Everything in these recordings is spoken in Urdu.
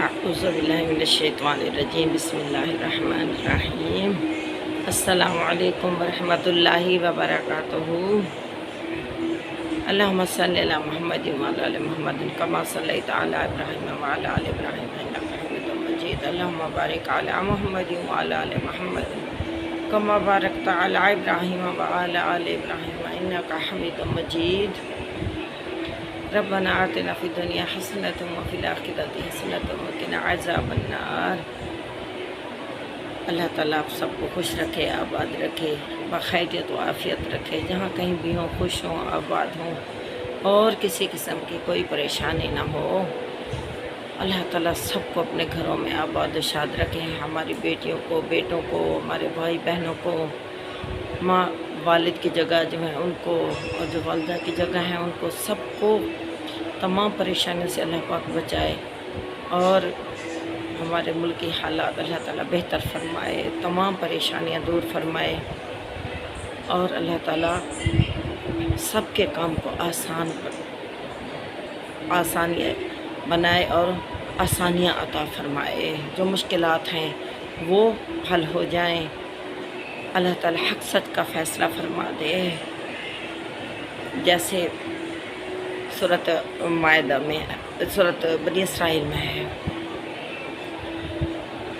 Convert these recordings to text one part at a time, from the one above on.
اعوذ باللہ من الشیطان الرجیم بسم اللہ الرحمن الرحیم السلام علیکم ورحمۃ اللہ وبرکاتہ اللہم صلی علی محمد وعلی آل محمد کما صلیت علی ابراہیم وعلی آل ابراہیم انک حمید مجید اللہم بارک علی محمد وعلی آل محمد کما بارکت علی ابراہیم وعلی آل ابراہیم انک حمید مجید ربنا آتنا فی الدنیا حسنۃ وفی الآخرۃ حسنۃ وقنا عذاب النار۔ اللہ تعالیٰ آپ سب کو خوش رکھے، آباد رکھے، بخیریت و عافیت رکھے، جہاں کہیں بھی ہوں خوش ہوں، آباد ہوں اور کسی قسم کی کوئی پریشانی نہ ہو۔ اللہ تعالیٰ سب کو اپنے گھروں میں آباد و شاد رکھے، ہماری بیٹیوں کو، بیٹوں کو، ہمارے بھائی بہنوں کو، ماں والد کی جگہ جو ہیں ان کو، اور جو والدہ کی جگہ ہیں ان کو، سب کو تمام پریشانیوں سے اللہ پاک بچائے اور ہمارے ملک کی حالات اللہ تعالیٰ بہتر فرمائے، تمام پریشانیاں دور فرمائے اور اللہ تعالیٰ سب کے کام کو آسانیاں بنائے اور آسانیاں عطا فرمائے، جو مشکلات ہیں وہ حل ہو جائیں، اللہ تعالیٰ حق سچ کا فیصلہ فرما دے، جیسے سورۃ مائدہ میں، سورۃ بنی اسرائیل میں ہے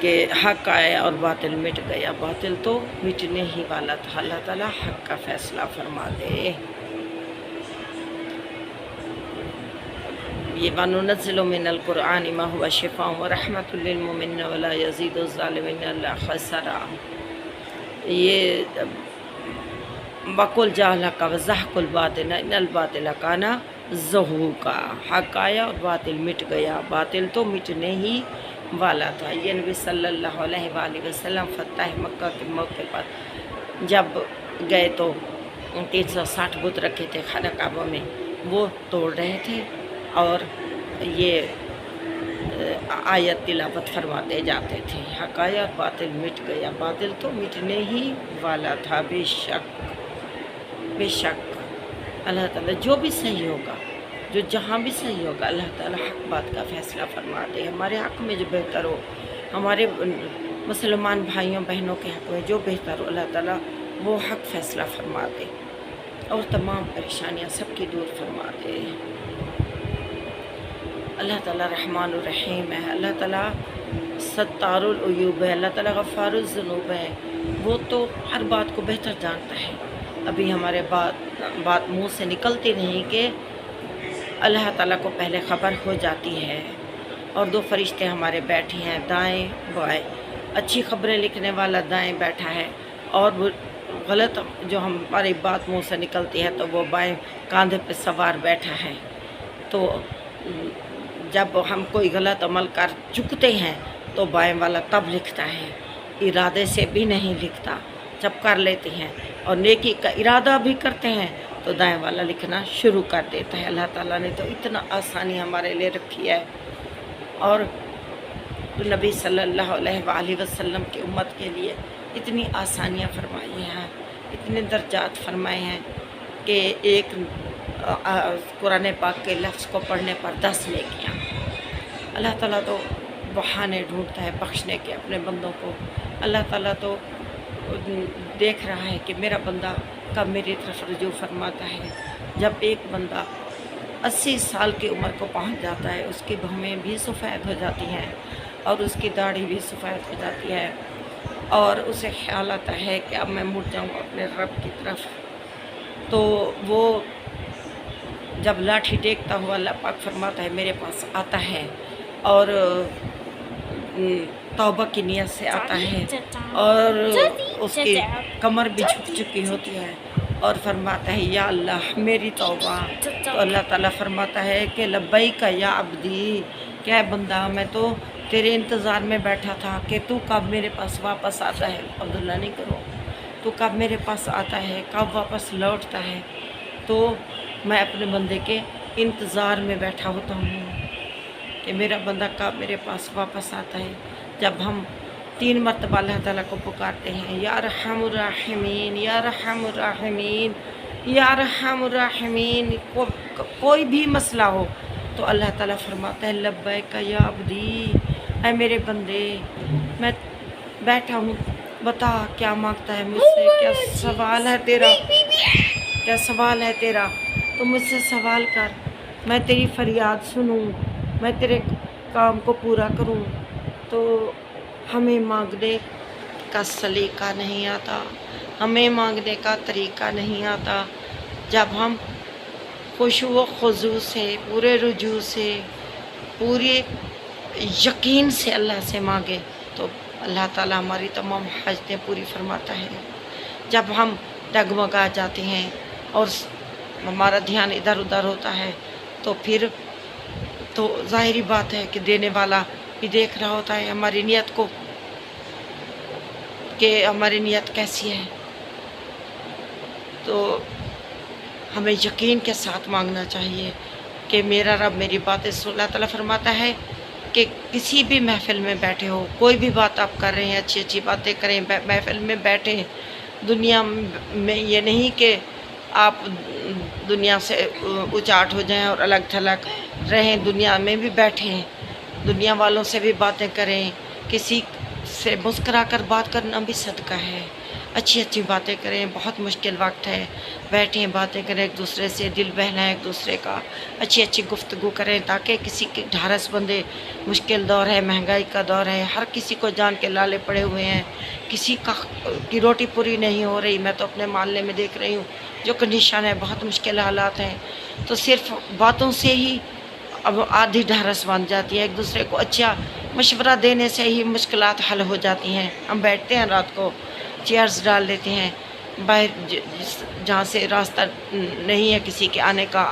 کہ حق آیا اور باطل مٹ گیا، باطل تو مٹنے ہی والا تھا، اللہ تعالیٰ حق کا فیصلہ فرما دے۔ یہ وَنُنَزِّلُ مِنَ الْقُرْآنِ مَا هُوَ شِفَاءٌ وَرَحْمَةٌ لِّلْمُؤْمِنِينَ وَلَا يَزِيدُ الظَّالِمِينَ إِلَّا خَسَارًا۔ یہ وَقُلْ جَاءَ الْحَقُّ وَزَهَقَ الْبَاطِلُ إِنَّ الْبَاطِلَ كَانَ زَهُوقًا۔ حق آیا اور باطل مٹ گیا، باطل تو مٹنے ہی والا تھا۔ یہ نبی صلی اللہ علیہ وآلہ وسلم فتح مکہ کے موقع پر جب گئے تو 360 بت رکھے تھے خانہ کعبہ میں، وہ توڑ رہے تھے اور یہ آیت تلاوت فرماتے جاتے تھے، حق آیا اور باطل مٹ گیا، باطل تو مٹنے ہی والا تھا، بے شک بے شک اللہ تعالیٰ جو بھی صحیح ہوگا، جو جہاں بھی صحیح ہوگا، اللہ تعالیٰ حق بات کا فیصلہ فرما دے، ہمارے حق میں جو بہتر ہو، ہمارے مسلمان بھائیوں بہنوں کے حق میں جو بہتر ہو، اللہ تعالیٰ وہ حق فیصلہ فرما دے اور تمام پریشانیاں سب کی دور فرما دے۔ اللہ تعالیٰ رحمان الرحیم ہے، اللہ تعالیٰ ستار العیوب ہے، اللہ تعالیٰ غفار الذنوب ہے، وہ تو ہر بات کو بہتر جانتا ہے۔ ابھی ہمارے بات منہ سے نکلتی نہیں کہ اللہ تعالیٰ کو پہلے خبر ہو جاتی ہے، اور 2 فرشتے ہمارے بیٹھے ہیں دائیں بائیں، اچھی خبریں لکھنے والا دائیں بیٹھا ہے اور غلط جو ہماری بات منہ سے نکلتی ہے تو وہ بائیں کاندھے پہ سوار بیٹھا ہے۔ تو جب ہم کوئی غلط عمل کر چکتے ہیں تو بائیں والا تب لکھتا ہے، ارادے سے بھی نہیں لکھتا، جب کر لیتے ہیں اور نیکی کا ارادہ بھی کرتے ہیں تو دائیں والا لکھنا شروع کر دیتا ہے۔ اللہ تعالیٰ نے تو اتنا آسانی ہمارے لیے رکھی ہے، اور نبی صلی اللہ علیہ وآلہ وسلم کی امت کے لیے اتنی آسانیاں فرمائی ہیں، اتنے درجات فرمائے ہیں کہ ایک قرآن پاک کے لفظ کو پڑھنے پر 10 نیکیاں۔ اللہ تعالیٰ تو بہانے ڈھونڈتا ہے بخشنے کے اپنے بندوں کو، اللہ تعالیٰ تو دیکھ رہا ہے کہ میرا بندہ کب میری طرف رجوع فرماتا ہے۔ جب ایک بندہ 80 سال کی عمر کو پہنچ جاتا ہے، اس کی بھویں بھی سفید ہو جاتی ہیں اور اس کی داڑھی بھی سفید ہو جاتی ہے، اور اسے خیال آتا ہے کہ اب میں مڑ جاؤں اپنے رب کی طرف، تو وہ جب لاٹھی ٹیکتا ہوا اللہ پاک فرماتا ہے میرے پاس آتا ہے اور توبہ کی نیت سے آتا ہے، اور اس کی کمر بھی جھک چکی ہوتی ہے اور فرماتا ہے یا اللہ میری توبہ، تو اللہ تعالیٰ فرماتا ہے کہ لبیک یا عبدی، کیا بندہ میں تو تیرے انتظار میں بیٹھا تھا کہ تو کب میرے پاس واپس آتا ہے، عبداللہ نہیں کرو، تو کب میرے پاس آتا ہے، کب واپس لوٹتا ہے، تو میں اپنے بندے کے انتظار میں بیٹھا ہوتا ہوں کہ میرا بندہ کب میرے پاس واپس آتا ہے۔ جب ہم 3 مرتبہ اللہ تعالیٰ کو پکارتے ہیں یا ارحم الراحمین یا ارحم الراحمین یا ارحم الراحمین، کوئی بھی مسئلہ ہو تو اللہ تعالیٰ فرماتا ہے لبیک یا عبدی، اے میرے بندے، میں بیٹھا ہوں، بتا کیا مانگتا ہے مجھ سے، کیا سوال ہے تیرا، کیا سوال ہے تیرا، تو مجھ سے سوال کر، میں تیری فریاد سنوں، میں تیرے کام کو پورا کروں۔ تو ہمیں مانگنے کا سلیقہ نہیں آتا، ہمیں مانگنے کا طریقہ نہیں آتا۔ جب ہم خشوع و خضوع سے، پورے رجوع سے، پورے یقین سے اللہ سے مانگے تو اللہ تعالیٰ ہماری تمام حاجتیں پوری فرماتا ہے۔ جب ہم ڈگمگا جاتے ہیں اور ہمارا دھیان ادھر ادھر ہوتا ہے تو پھر تو ظاہری بات ہے کہ دینے والا بھی دیکھ رہا ہوتا ہے ہماری نیت کو، کہ ہماری نیت کیسی ہے۔ تو ہمیں یقین کے ساتھ مانگنا چاہیے کہ میرا رب میری باتیں سن۔ اللہ تعالیٰ فرماتا ہے کہ کسی بھی محفل میں بیٹھے ہو، کوئی بھی بات آپ کر رہے ہیں، اچھی اچھی باتیں کریں، محفل میں بیٹھیں۔ دنیا میں یہ نہیں کہ آپ دنیا سے اچاٹ ہو جائیں اور الگ تھلگ رہیں، دنیا میں بھی بیٹھیں، دنیا والوں سے بھی باتیں کریں۔ کسی سے مسکرا کر بات کرنا بھی صدقہ ہے، اچھی اچھی باتیں کریں۔ بہت مشکل وقت ہے، بیٹھیں، باتیں کریں ایک دوسرے سے، دل بہلائیں ایک دوسرے کا، اچھی اچھی گفتگو کریں تاکہ کسی کی ڈھارس بندے۔ مشکل دور ہے، مہنگائی کا دور ہے، ہر کسی کو جان کے لالے پڑے ہوئے ہیں، کسی کی روٹی پوری نہیں ہو رہی۔ میں تو اپنے محلے میں دیکھ رہی ہوں جو کنڈیشن ہے، بہت مشکل حالات ہیں۔ تو صرف باتوں سے ہی اب آدھی ڈھارس بن جاتی ہے، ایک دوسرے کو اچھا مشورہ دینے سے ہی مشکلات حل ہو جاتی ہیں۔ ہم بیٹھتے ہیں رات کو، چیئرز ڈال لیتے ہیں باہر جہاں سے راستہ نہیں ہے کسی کے آنے کا،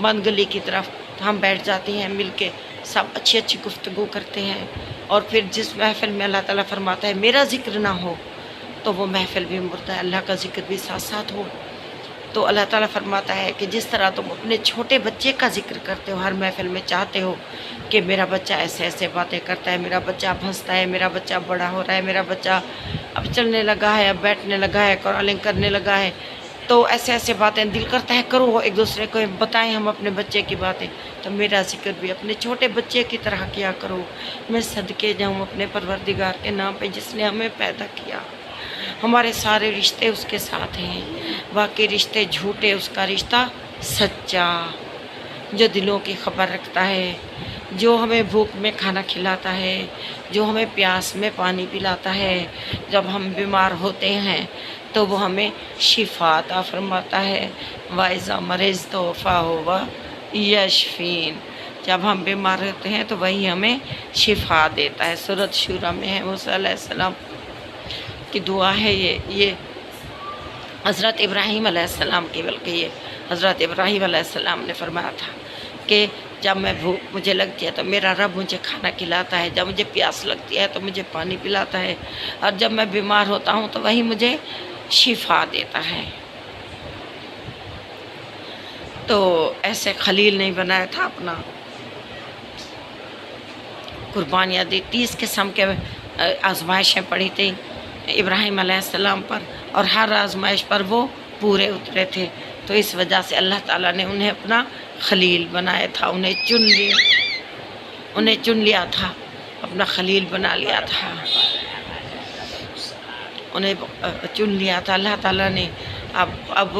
بند گلی کی طرف، تو ہم بیٹھ جاتے ہیں مل کے، سب اچھی اچھی گفتگو کرتے ہیں۔ اور پھر جس محفل میں اللہ تعالیٰ فرماتا ہے میرا ذکر نہ ہو تو وہ محفل بھی مردہ ہے، اللہ کا ذکر بھی ساتھ ساتھ ہو۔ تو اللہ تعالیٰ فرماتا ہے کہ جس طرح تم اپنے چھوٹے بچے کا ذکر کرتے ہو، ہر محفل میں چاہتے ہو کہ میرا بچہ ایسے ایسے باتیں کرتا ہے، میرا بچہ اب ہنستا ہے، میرا بچہ بڑا ہو رہا ہے، میرا بچہ اب چلنے لگا ہے، اب بیٹھنے لگا ہے، کرالنگ کرنے لگا ہے، تو ایسے ایسے باتیں دل کرتا ہے کرو، ایک دوسرے کو بتائیں ہم اپنے بچے کی باتیں۔ تو میرا ذکر بھی اپنے چھوٹے بچے کی طرح کیا کرو۔ میں صدقے جاؤں اپنے پروردگار کے نام پہ جس نے ہمیں پیدا کیا۔ ہمارے سارے رشتے اس کے ساتھ ہیں، باقی رشتے جھوٹے، اس کا رشتہ سچا جو دلوں کی خبر رکھتا ہے، جو ہمیں بھوک میں کھانا کھلاتا ہے، جو ہمیں پیاس میں پانی پلاتا ہے، جب ہم بیمار ہوتے ہیں تو وہ ہمیں شفا عطا فرماتا ہے۔ وَإِذَا مَرِضْتُ فَهُوَ يَشْفِينِ، جب ہم بیمار ہوتے ہیں تو وہی ہمیں شفا دیتا ہے۔ سورۃ شورى میں ہے، موسیٰ علیہ السلام کی دعا ہے یہ حضرت ابراہیم علیہ السلام کی، بلکہ یہ حضرت ابراہیم علیہ السلام نے فرمایا تھا کہ جب میں بھوک مجھے لگتی ہے تو میرا رب مجھے کھانا کھلاتا ہے، جب مجھے پیاس لگتی ہے تو مجھے پانی پلاتا ہے، اور جب میں بیمار ہوتا ہوں تو وہی مجھے شفا دیتا ہے۔ تو ایسے خلیل نہیں بنایا تھا اپنا، قربانیاں دی، 30 قسم کے آزمائشیں پڑی تھیں ابراہیم علیہ السلام پر، اور ہر آزمائش پر وہ پورے اترے تھے۔ تو اس وجہ سے اللہ تعالیٰ نے انہیں اپنا خلیل بنایا تھا، انہیں چن لیا تھا، اپنا خلیل بنا لیا تھا، انہیں چن لیا تھا اللہ تعالیٰ نے۔ اب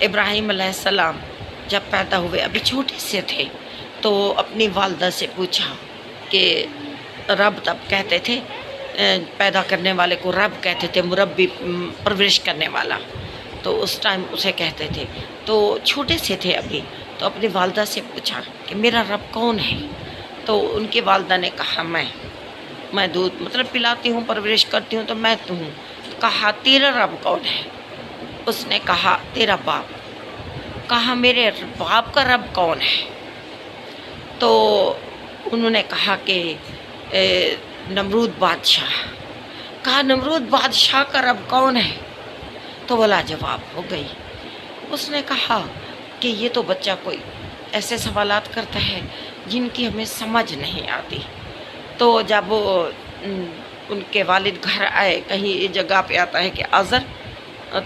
ابراہیم علیہ السلام جب پیدا ہوئے، ابھی چھوٹے سے تھے، تو اپنی والدہ سے پوچھا کہ رب تب کہتے تھے، پیدا کرنے والے کو رب کہتے تھے، مربی، پرورش کرنے والا، تو اس ٹائم اسے کہتے تھے۔ تو چھوٹے سے تھے ابھی، تو اپنی والدہ سے پوچھا کہ میرا رب کون ہے؟ تو ان کی والدہ نے کہا میں دودھ مطلب پلاتی ہوں، پرورش کرتی ہوں، تو میں تو ہوں۔ کہا تیرا رب کون ہے؟ اس نے کہا تیرا باپ۔ کہا میرے باپ کا رب کون ہے؟ تو انہوں نے کہا کہ نمرود بادشاہ۔ کہا نمرود بادشاہ کا رب کون ہے؟ تو وہ لاجواب ہو گئی۔ اس نے کہا کہ یہ تو بچہ کوئی ایسے سوالات کرتا ہے جن کی ہمیں سمجھ نہیں آتی۔ تو جب ان کے والد گھر آئے، کہیں جگہ پہ آتا ہے کہ آزر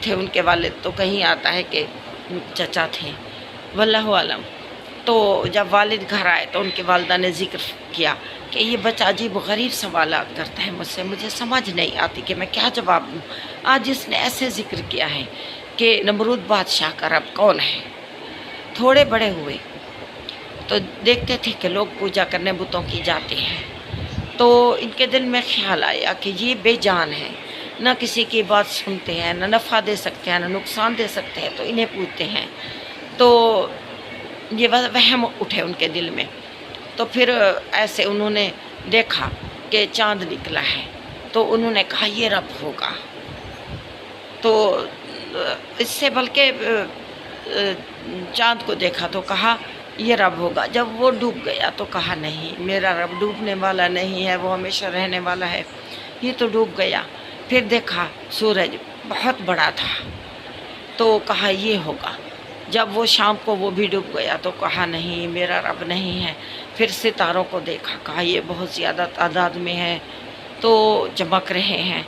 تھے ان کے والد، تو کہیں آتا ہے کہ چچا تھے، واللہ عالم۔ تو جب والد گھر آئے تو ان کی والدہ نے ذکر کیا کہ یہ بچہ عجیب و غریب سوالات کرتا ہے مجھ سے، مجھے سمجھ نہیں آتی کہ میں کیا جواب دوں۔ آج اس نے ایسے ذکر کیا ہے کہ نمرود بادشاہ کا رب کون ہے۔ تھوڑے بڑے ہوئے تو دیکھتے تھے کہ لوگ پوجا کرنے بتوں کی جاتے ہیں، تو ان کے دل میں خیال آیا کہ یہ بے جان ہے، نہ کسی کی بات سنتے ہیں، نہ نفع دے سکتے ہیں، نہ نقصان دے سکتے ہیں، تو انہیں پوجتے ہیں۔ تو یہ وہم اٹھے ان کے دل میں۔ تو پھر ایسے انہوں نے دیکھا کہ چاند نکلا ہے، تو انہوں نے کہا یہ رب ہوگا۔ تو اس سے بلکہ چاند کو دیکھا تو کہا یہ رب ہوگا۔ جب وہ ڈوب گیا تو کہا نہیں، میرا رب ڈوبنے والا نہیں ہے، وہ ہمیشہ رہنے والا ہے، یہ تو ڈوب گیا۔ پھر دیکھا سورج بہت بڑا تھا تو کہا یہ ہوگا۔ جب وہ شام کو وہ بھی ڈوب گیا تو کہا نہیں، میرا رب نہیں ہے۔ پھر ستاروں کو دیکھا، کہا یہ بہت زیادہ تعداد میں ہے تو چمک رہے ہیں۔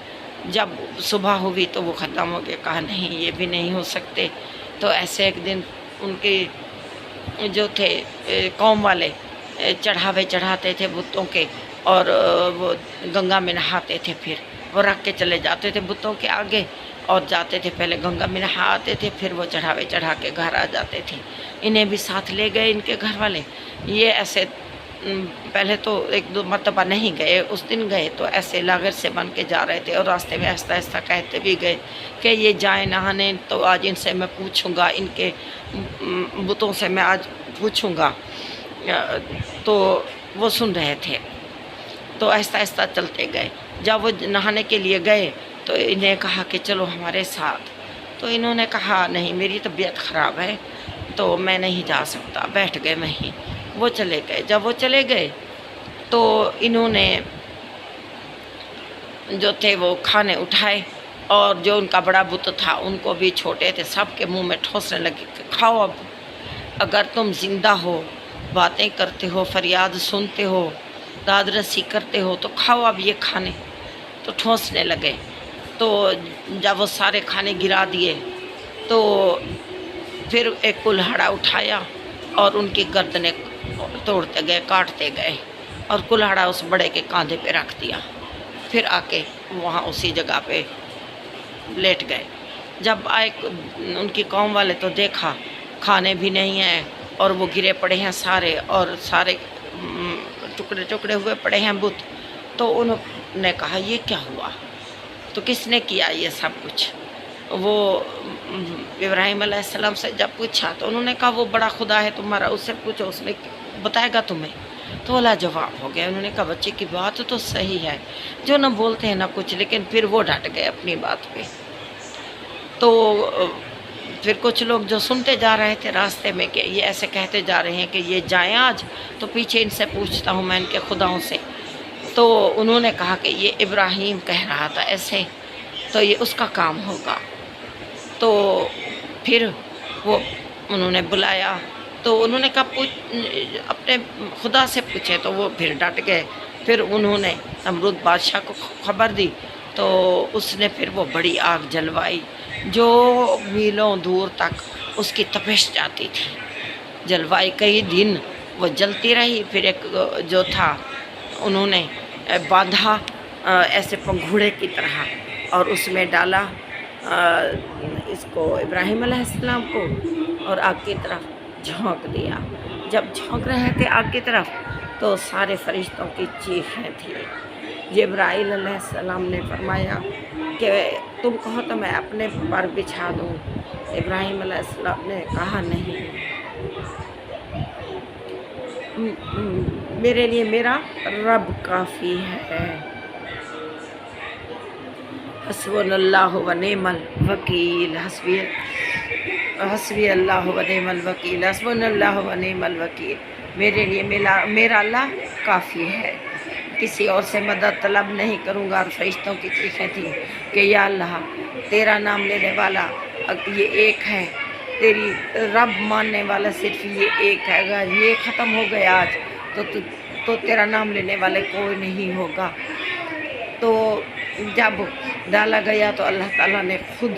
جب صبح ہوئی تو وہ ختم ہو گئے، کہا نہیں یہ بھی نہیں ہو سکتے۔ تو ایسے ایک دن ان کے جو تھے قوم والے چڑھاوے چڑھاتے تھے بتوں کے، اور وہ گنگا میں نہاتے تھے، پھر وہ رکھ کے چلے جاتے تھے بتوں کے آگے اور جاتے تھے، پہلے گنگا میں نہا آتے تھے، پھر وہ چڑھاوے چڑھا کے گھر آ جاتے تھے۔ انہیں بھی ساتھ لے گئے ان کے گھر والے۔ یہ ایسے پہلے تو ایک دو مرتبہ نہیں گئے، اس دن گئے تو ایسے لاغر سے بن کے جا رہے تھے، اور راستے میں آہستہ آہستہ کہتے بھی گئے کہ یہ جائیں نہانے تو آج ان سے میں پوچھوں گا، ان کے بتوں سے میں آج پوچھوں گا۔ تو وہ سن رہے تھے تو آہستہ آہستہ چلتے گئے۔ جب وہ نہانے کے لیے گئے تو انہیں کہا کہ چلو ہمارے ساتھ۔ تو انہوں نے کہا نہیں، میری طبیعت خراب ہے تو میں نہیں جا سکتا، بیٹھ گئے وہیں۔ وہ چلے گئے۔ جب وہ چلے گئے تو انہوں نے جو تھے وہ کھانے اٹھائے، اور جو ان کا بڑا بت تھا ان کو بھی، چھوٹے تھے سب کے منہ میں ٹھوسنے لگے کہ کھاؤ اب، اگر تم زندہ ہو، باتیں کرتے ہو، فریاد سنتے ہو، داد رسی کرتے ہو، تو کھاؤ اب یہ کھانے۔ تو ٹھوسنے لگے۔ تو جب وہ سارے کھانے گرا دیے تو پھر ایک کلہاڑا اٹھایا اور ان کی گردنیں توڑتے گئے، کاٹتے گئے، اور کلہاڑا اس بڑے کے کاندھے پہ رکھ دیا۔ پھر آ کے وہاں اسی جگہ پہ لیٹ گئے۔ جب آئے ان کی قوم والے تو دیکھا کھانے بھی نہیں ہیں، اور وہ گرے پڑے ہیں سارے، اور سارے ٹکڑے ٹکڑے ہوئے پڑے ہیں بت۔ تو انہوں نے کہا یہ کیا ہوا؟ تو کس نے کیا یہ سب کچھ؟ وہ ابراہیم علیہ السلام سے جب پوچھا تو انہوں نے کہا وہ بڑا خدا ہے تمہارا، اس سے پوچھو، اس نے بتائے گا تمہیں۔ تو لاجواب ہو گیا۔ انہوں نے کہا بچے کی بات تو صحیح ہے، جو نہ بولتے ہیں نہ کچھ، لیکن پھر وہ ڈٹ گئے اپنی بات پہ۔ تو پھر کچھ لوگ جو سنتے جا رہے تھے راستے میں کہ یہ ایسے کہتے جا رہے ہیں کہ یہ جائیں آج، تو پیچھے ان سے پوچھتا ہوں میں ان کے خداؤں سے۔ تو انہوں نے کہا کہ یہ ابراہیم کہہ رہا تھا ایسے، تو یہ اس کا کام ہوگا۔ تو پھر وہ انہوں نے بلایا، تو انہوں نے کہا اپنے خدا سے پوچھے، تو وہ پھر ڈٹ گئے۔ پھر انہوں نے نمرود بادشاہ کو خبر دی، تو اس نے پھر وہ بڑی آگ جلوائی جو میلوں دور تک اس کی تپش جاتی تھی۔ جلوائی کئی دن وہ جلتی رہی۔ پھر ایک جو تھا انہوں نے باندھا ایسے پنگھوڑے کی طرح، اور اس میں ڈالا اس کو ابراہیم علیہ السلام کو، اور آگ کی طرف جھونک دیا۔ جب جھونک رہے تھے آگ کی طرف تو سارے فرشتوں کی چیخیں تھیں۔ جبرائیل علیہ السلام نے فرمایا کہ تم کہو تو میں اپنے پر بچھا دوں۔ ابراہیم علیہ السلام نے کہا نہیں، میرے لیے میرا رب کافی ہے۔ حسبنا اللہ و نعم الوکیل، حسبی اللہ و نعم الوکیل، حسبنا اللہ و نعم الوکیل۔ میرے لیے میرا اللہ کافی ہے، کسی اور سے مدد طلب نہیں کروں گا۔ اور فرشتوں کی چیخیں تھیں کہ یا اللہ، تیرا نام لینے والا یہ ایک ہے، تیری رب ماننے والا صرف یہ ایک ہے۔ اگر یہ ختم ہو گیا آج تو تیرا نام لینے والے کوئی نہیں ہوگا۔ تو جب ڈالا گیا تو اللہ تعالیٰ نے خود